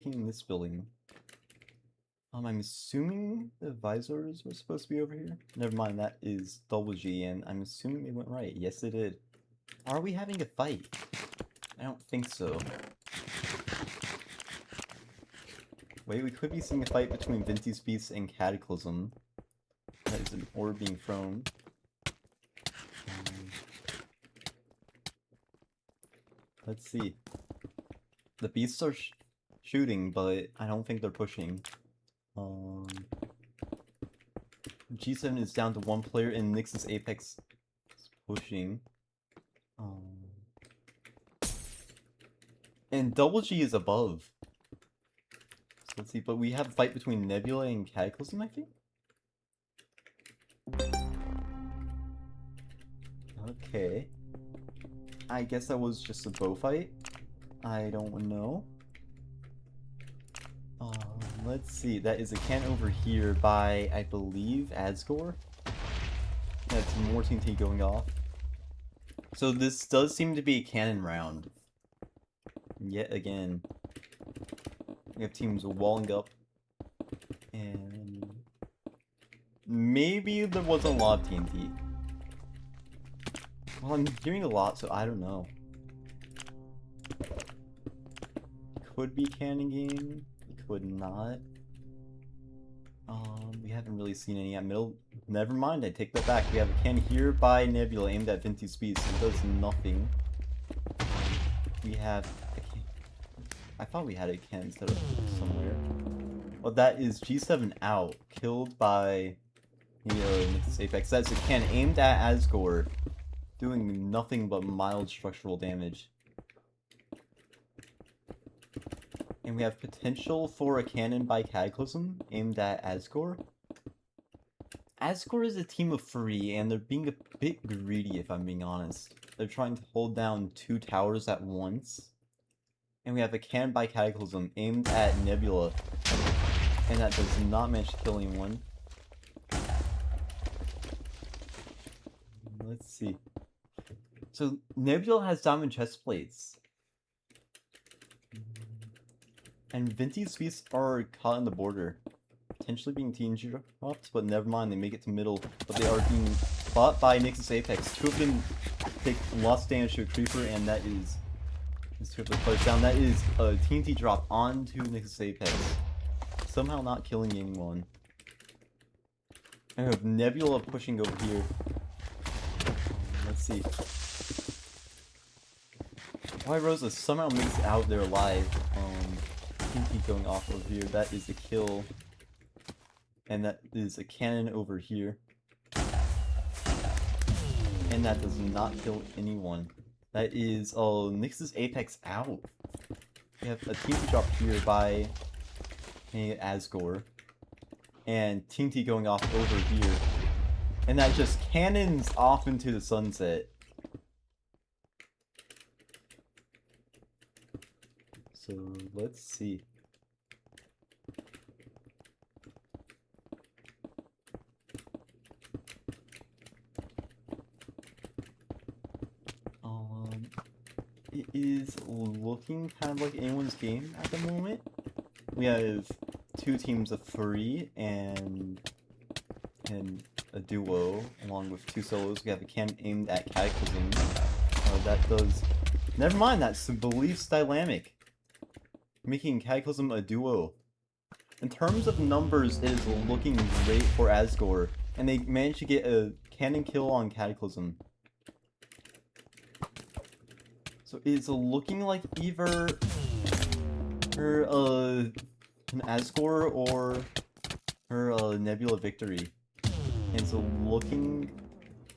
in this building. I'm assuming the visors were supposed to be over here. Never mind, that is double G, and I'm assuming they went right. Yes, they did. Are we having a fight? I don't think so. Wait, we could be seeing a fight between Vinty's Beast and Cataclysm. That is an orb being thrown. Let's see. The beasts are shooting, but I don't think they're pushing. G7 is down to one player, and Nyx's Apex is pushing. And Double G is above. So let's see, but we have a fight between Nebula and Cataclysm, I think? Okay. I guess that was just a bow fight. I don't know. Let's see, that is a can over here by, I believe, Asgore. That's more TNT going off. So this does seem to be a cannon round. Yet again. We have teams walling up. And maybe there wasn't a lot of TNT. Well, I'm hearing a lot, so I don't know. Could be cannon game. It could not. We haven't really seen any at middle. Never mind, I take that back. We have a can here by Nebula aimed at Vinty's Beast. It does nothing. We have a can. I thought we had a can instead of somewhere. Well, that is G7 out. Killed by Nyx's Apex. That's a can aimed at Asgore. Doing nothing but mild structural damage. And we have potential for a cannon by Cataclysm aimed at Asgore. Asgore is a team of 3, and they're being a bit greedy if I'm being honest. They're trying to hold down 2 towers at once. And we have a cannon by Cataclysm aimed at Nebula. And that does not manage to kill anyone. Let's see. So Nebula has diamond chest plates. And Vinty's Beasts are caught in the border. Potentially being TNG dropped, but never mind, they make it to middle. But they are being fought by Nyx's Apex. 2 of them take lots of damage to a creeper, and that is... Let's see if they place down. That is a TNT drop onto Nyx's Apex. Somehow not killing anyone. And we have Nebula pushing over here. Let's see. White Rosa somehow makes it out there alive. TNT going off over here. That is a kill. And that is a cannon over here. And that does not kill anyone. That is, Nyx's Apex out. We have a TNT drop here by Asgore. And TNT going off over here. And that just cannons off into the sunset. So, let's see. It is looking kind of like anyone's game at the moment. We have 2 teams of 3 and a duo, along with 2 solos. We have a cannon aimed at Cataclysm. That does... Never mind, that's the Beliefs dynamic. Making Cataclysm a duo. In terms of numbers, it is looking great for Asgore. And they managed to get a cannon kill on Cataclysm. So it's looking like either her, an Asgore or her, Nebula victory. And so looking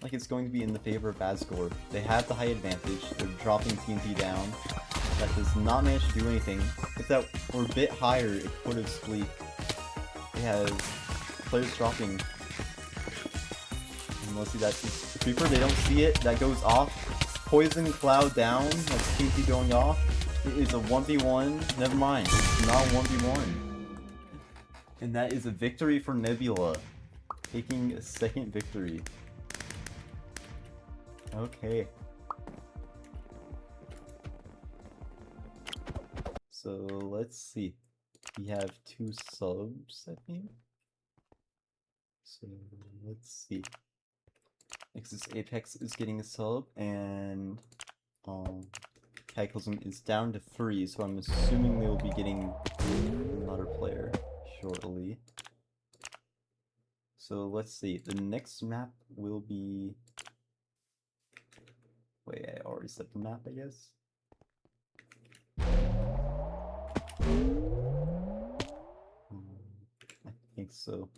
like it's going to be in the favor of Asgore. They have the high advantage. They're dropping TNT down. That does not manage to do anything. If that were a bit higher, it could have spleed. They have players dropping. And let's see, that's Creeper. They don't see it. That goes off. Poison cloud down. That's TNT going off. It is a 1v1. Never mind. It's not a 1v1. And that is a victory for Nebula. Taking a second victory. Okay. So let's see. we have 2 subs, I think. So let's see. Nexus Apex is getting a sub, and Cataclysm is down to 3, so I'm assuming they will be getting another player shortly. So let's see. The next map will be... Wait, I already set the map, I guess. I think so.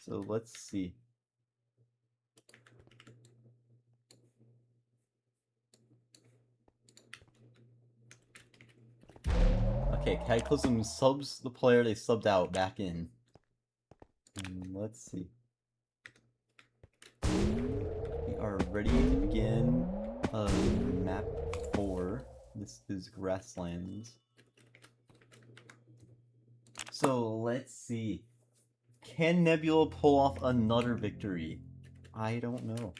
So let's see. Okay, Cataclysm subs the player they subbed out back in. And let's see. We are ready to begin map 4. This is Grasslands. So let's see. Can Nebula pull off another victory? I don't know.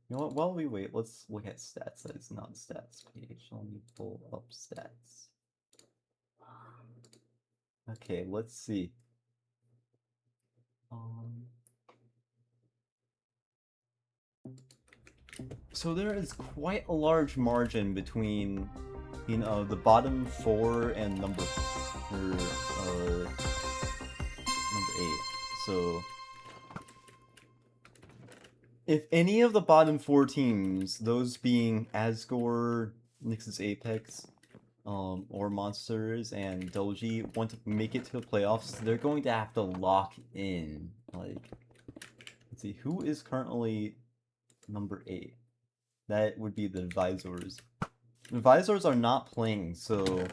You know what? While we wait, let's look at stats. That is not stats page. Let me pull up stats. Okay, let's see. So there is quite a large margin between, you know, the bottom 4 and number 8. So if any of the bottom 4 teams, those being Asgore, Nix's Apex, or Monsters and Doji, want to make it to the playoffs, they're going to have to lock in. Like, let's see, who is currently number 8? That would be the Advisors. The Advisors are not playing, so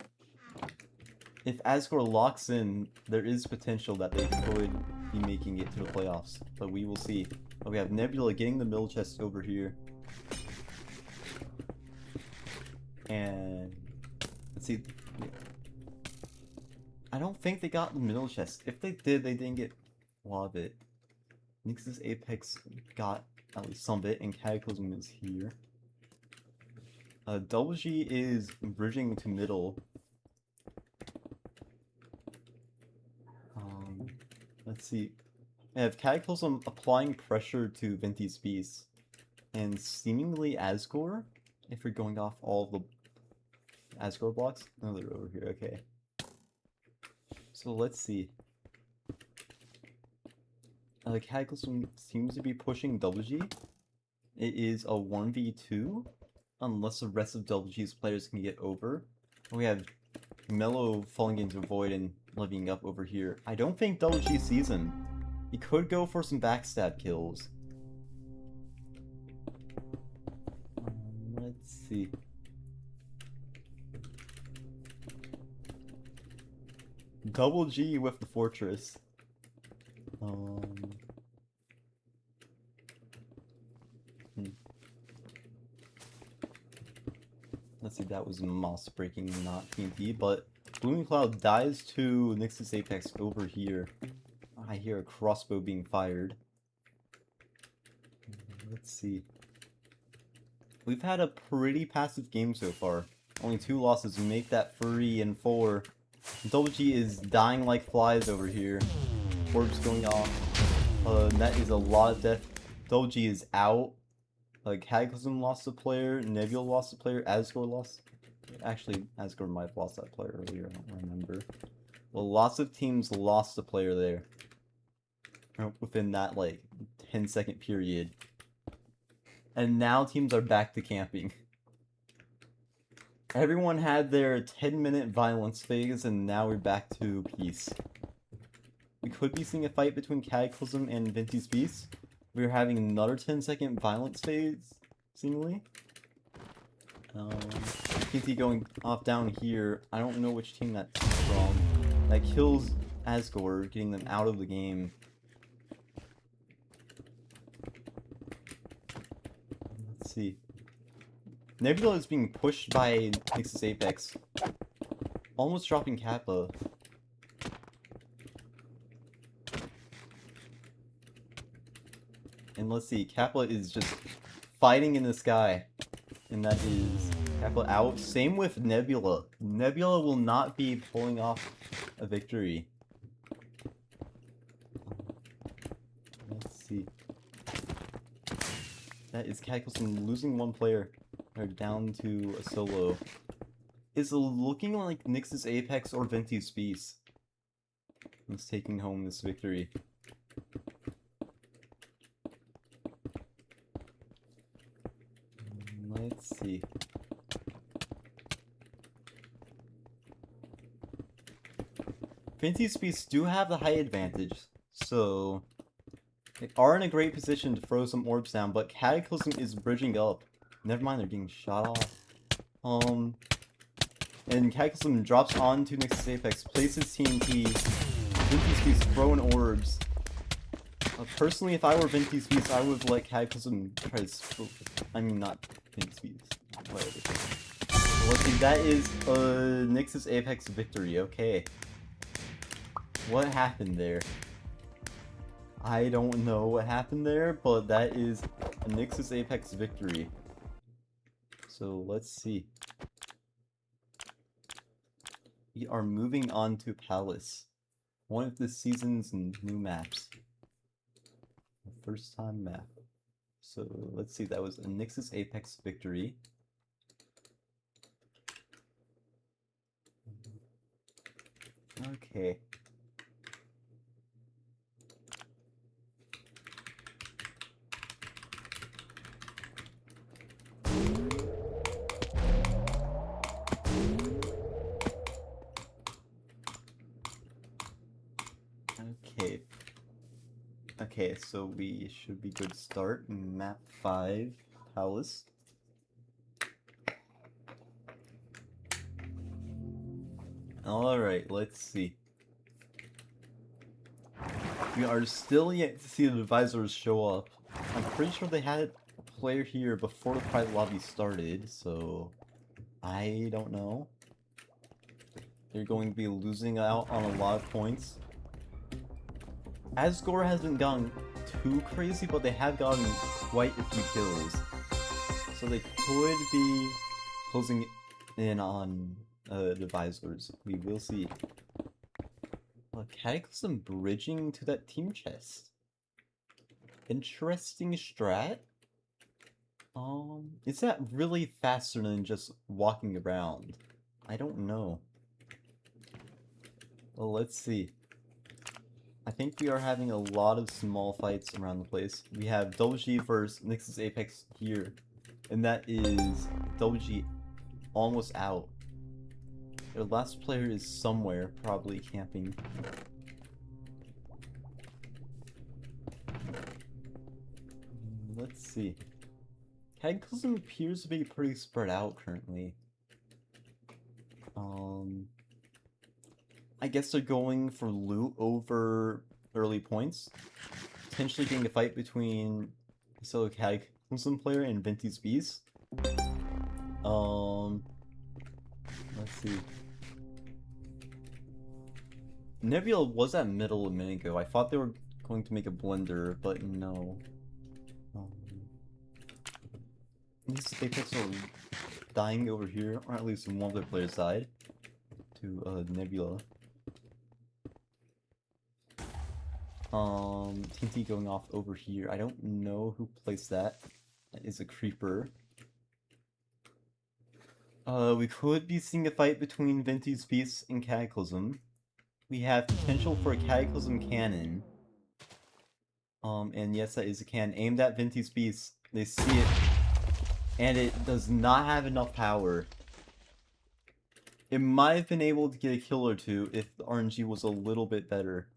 if Asgore locks in, there is potential that they could be making it to the playoffs, but we will see. Oh, we have Nebula getting the middle chest over here. And let's see. I don't think they got the middle chest. If they did, they didn't get a lot of it. Nix's Apex got at least some of it, and Cataclysm is here. Double G is bridging to middle. Let's see. I have Cataclysm applying pressure to Venti's Beast, and seemingly Asgore, if we're going off all the Asgore blocks. No, they're over here, okay. So let's see. Cataclysm seems to be pushing Double G. It is a 1v2, unless the rest of Double G's players can get over. We have Mello falling into Void and living up over here. I don't think Double G sees him. He could go for some backstab kills. Let's see. Double G with the fortress. Let's see, that was moss breaking, not TNT, but Blooming Cloud dies to Nix's Apex over here. I hear a crossbow being fired. Let's see. We've had a pretty passive game so far. Only 2 losses make that 3-4. Double G is dying like flies over here. Orbs going off. That is a lot of death. Double G is out. Cataclysm lost a player, Nebula lost a player, Asgore lost... Actually, Asgore might have lost that player earlier, I don't remember. Well, lots of teams lost a player there. Within that, 10-second period. And now teams are back to camping. Everyone had their 10-minute violence phase, and now we're back to peace. We could be seeing a fight between Cataclysm and Venti's Beast. We're having another 10-second violence phase, seemingly. TNT going off down here. I don't know which team that's from. That kills Asgore, getting them out of the game. Let's see. Nebula is being pushed by Nix's Apex. Almost dropping Kappa. And let's see, Kappa is just fighting in the sky. And that is Cackle out. Same with Nebula. Nebula will not be pulling off a victory. Let's see. That is Cataclysm losing one player. They're down to a solo. It's looking like Nyx's Apex or Venti's Beast is taking home this victory. Let's see. Venti's Beasts do have the height advantage, so they are in a great position to throw some orbs down, but Cataclysm is bridging up. Never mind, they're getting shot off. And Cataclysm drops onto Nyx's Apex, places TNT, Venti's Beast throwing orbs. Personally, if I were Venti's Beast, I would let Cataclysm try to... I mean, not Venti's Beast. Whatever. Let's see, that is Nyx's Apex victory, okay. What happened there? I don't know what happened there, but that is Nyx's Apex victory. So let's see. We are moving on to Palace. One of this season's new maps. First time map. So let's see, that was a Nyx's Apex victory. Okay. Okay, so we should be good to start. Map 5, Palace. Alright, let's see. We are still yet to see the advisors show up. I'm pretty sure they had a player here before the private lobby started, so I don't know. They're going to be losing out on a lot of points. Asgore hasn't gone too crazy, but they have gotten quite a few kills. So they could be closing in on the advisors. We will see. Cataclysm bridging to that team chest. Interesting strat. Is that really faster than just walking around? I don't know. Well, let's see. I think we are having a lot of small fights around the place. We have G versus Nyx's Apex here. And that is G almost out. Their last player is somewhere, probably camping. Let's see. Cataclysm appears to be pretty spread out currently. I guess they're going for loot over early points. Potentially getting a fight between the Cataclysm player and Venti's Beast. Let's see. Nebula was at middle a minute ago. I thought they were going to make a blender, but no. These Apex are dying over here, or at least one of their players died to Nebula. TNT going off over here. I don't know who placed that. That is a creeper. We could be seeing a fight between Venti's Beast and Cataclysm. We have potential for a Cataclysm cannon. And yes, that is a cannon aimed at Venti's Beast. They see it, and it does not have enough power. It might have been able to get a kill or two if the RNG was a little bit better.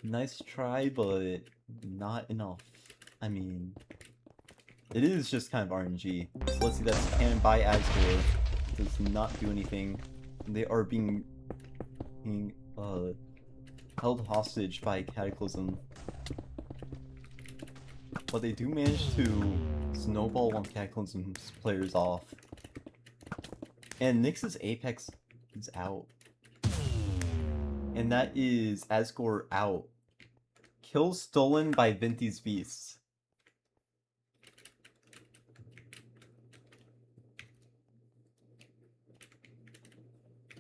Nice try, but not enough. I mean, it is just kind of RNG. So let's see, that's cannon by Asgore. Does not do anything. They are being held hostage by Cataclysm. But they do manage to snowball one Cataclysm's players off. And Nyx's Apex is out. And that is Asgore out. Kill stolen by Venti's Beast.